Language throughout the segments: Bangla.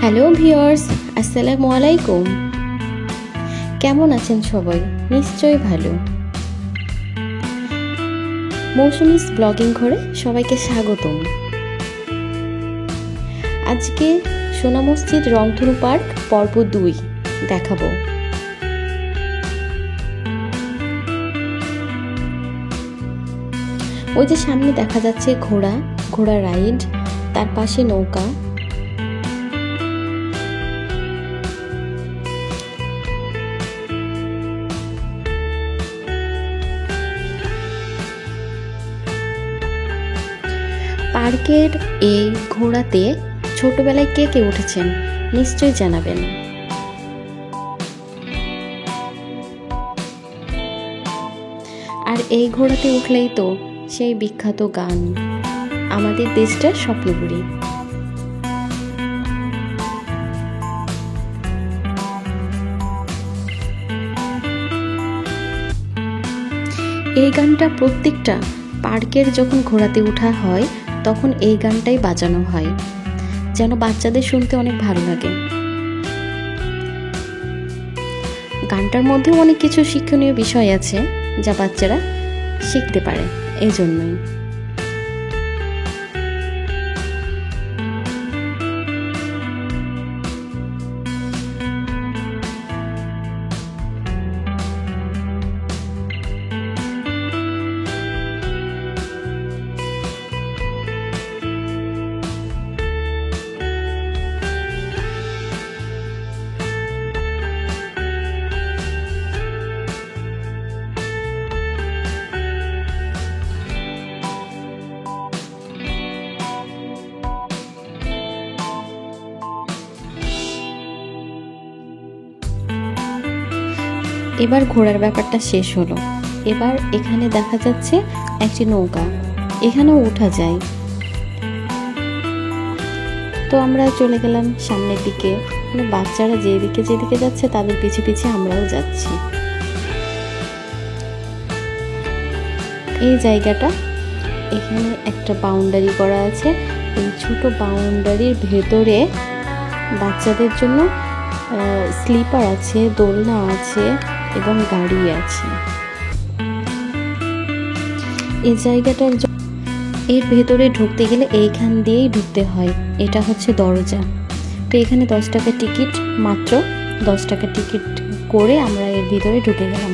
হ্যালো ভিউয়ার্স, আসসালামু আলাইকুম। কেমন আছেন সবাই? নিশ্চয়ই ভালো। মৌসুমিস ব্লগিং ঘরে সবাইকে স্বাগতম। আজকে সোনা মসজিদ রংধনু পার্ক পর্ব 2 দেখাবো। ওই যে সামনে দেখা যাচ্ছে ঘোড়া রাইড, তার পাশে নৌকা। পার্কের এই ঘোড়াতে ছোটবেলায় কে কে উঠেছেন নিশ্চয়ই জানাবেন। আর এই ঘোড়াতে উঠলেই তো সেই বিখ্যাত গান, আমাদের দেশটার স্বপ্নপুরী। এই গানটা প্রত্যেকটা পার্কের যখন ঘোড়াতে ওঠা হয় তখন এই গানটাই বাজানো হয়, যেন বাচ্চাদের শুনতে অনেক ভালো লাগে। গানটার মধ্যেও অনেক কিছু শিক্ষণীয় বিষয় আছে যা বাচ্চারা শিখতে পারে, এই জন্যই। এবার ঘোড়ার ব্যাপারটা শেষ হলো। এবার এখানে দেখা যাচ্ছে একটি নৌকা, এখানেও ওঠা যায়। তো আমরা চলে গেলাম সামনের দিকে, বাচ্চারা যেদিকে যাচ্ছে তাদের পিছে পিছে আমরাও যাচ্ছি। এই জায়গাটা, এখানে একটা বাউন্ডারি করা আছে। এই ছোট বাউন্ডারির ভেতরে বাচ্চাদের জন্য স্লিপার আছে, দোলনা আছে এবং গাড়ি আছে। এই জায়গাটার এর ভেতরে ঢুকতে গেলে এইখান দিয়েই ঢুকতে হয়, এটা হচ্ছে দরজা। তো এখানে 10 টাকা টিকিট, মাত্র 10 টাকা টিকিট করে আমরা এর ভিতরে ঢুকে গেলাম।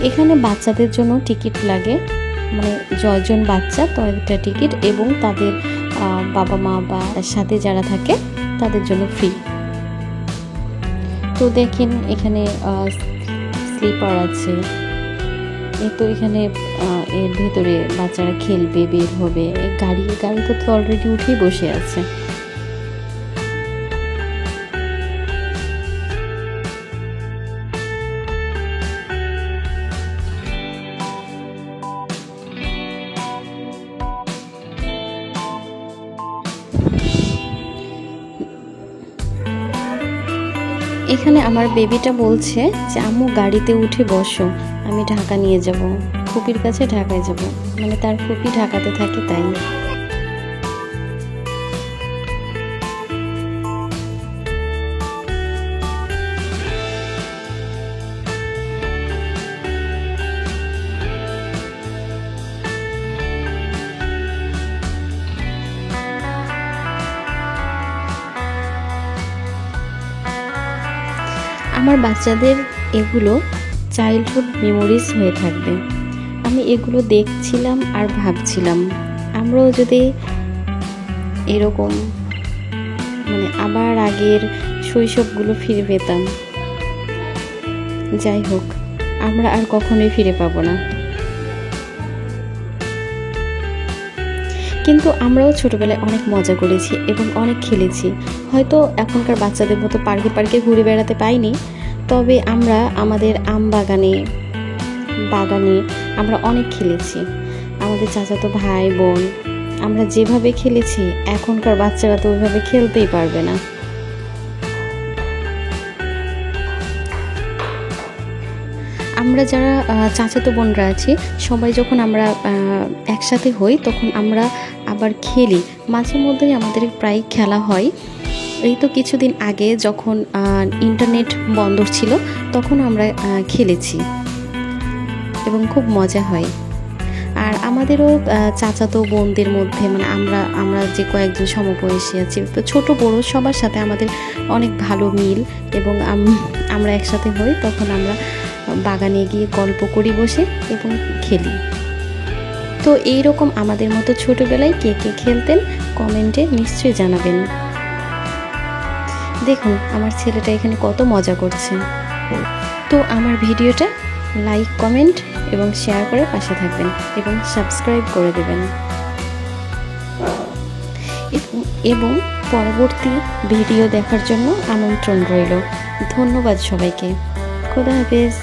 এখানে বাচ্চাদের জন্য টিকিট লাগে, মানে যজন বাচ্চা তাদের টিকিট, এবং তাদের বাবা মা বা সাথে যারা থাকে তাদের জন্য ফ্রি। তো দেখেন এখানে স্লিপার আছে। তো এখানে এর ভেতরে বাচ্চারা খেলবে, বের হবে। গাড়ি তো অলরেডি উঠেই বসে আছে। এখানে আমার বেবিটা বলছে যে আম্মু গাড়িতে উঠে বসো, আমি ঢাকা নিয়ে যাব, ফুপির কাছে ঢাকায় যাব। মানে তার ফুপি ঢাকাতে থাকে, তাই। আমার বাচ্চাদের এগুলো চাইল্ডহুড মেমোরিজ হয়ে থাকবে। আমি এগুলো দেখছিলাম আর ভাবছিলাম আমরাও যদি এরকম মানে আবার আগের শৈশবগুলো ফিরে পেতাম। যাই হোক, আমরা আর কখনোই ফিরে পাবো না। কিন্তু আমরাও ছোটবেলায় অনেক মজা করেছি এবং অনেক খেলেছি। হয়তো এখনকার বাচ্চাদের মতো পার্কে ঘুরে বেড়াতে পাইনি, তবে আমরা আমাদের আম বাগানে আমরা অনেক খেলেছি। আমাদের চাচাতো ভাই বোন, আমরা যেভাবে খেলেছি এখনকার বাচ্চারা তো ওইভাবে খেলতেই পারবে না। আমরা যারা চাচাতো বোনরা আছি সবাই যখন আমরা একসাথে হই তখন আমরা আবার খেলি, মাঝে মধ্যেই আমাদের প্রায় খেলা হয়। এই তো কিছুদিন আগে যখন ইন্টারনেট বন্ধ ছিল তখন আমরা খেলেছি এবং খুব মজা হয়। আর আমাদেরও চাচাতো বোনদের মধ্যে মানে আমরা যে কয়েকজন সমবয়সী আছি, তো ছোট বড় সবার সাথে আমাদের অনেক ভালো মিল এবং আমরা একসাথে হই, তখন আমরা বাগানে গিয়ে গল্প করি বসে এবং খেলি। তো এইরকম আমাদের মতো ছোটোবেলায় কে কে খেলতেন কমেন্টে নিশ্চয়ই জানাবেন। দেখুন আমার ছেলেটা এখানে কত মজা করছে। তো আমার ভিডিওটা লাইক কমেন্ট এবং শেয়ার করে পাশে থাকবেন এবং সাবস্ক্রাইব করে দেবেন এবং পরবর্তী ভিডিও দেখার জন্য আমন্ত্রণ রইল। ধন্যবাদ সবাইকে। খোদা হাফেজ।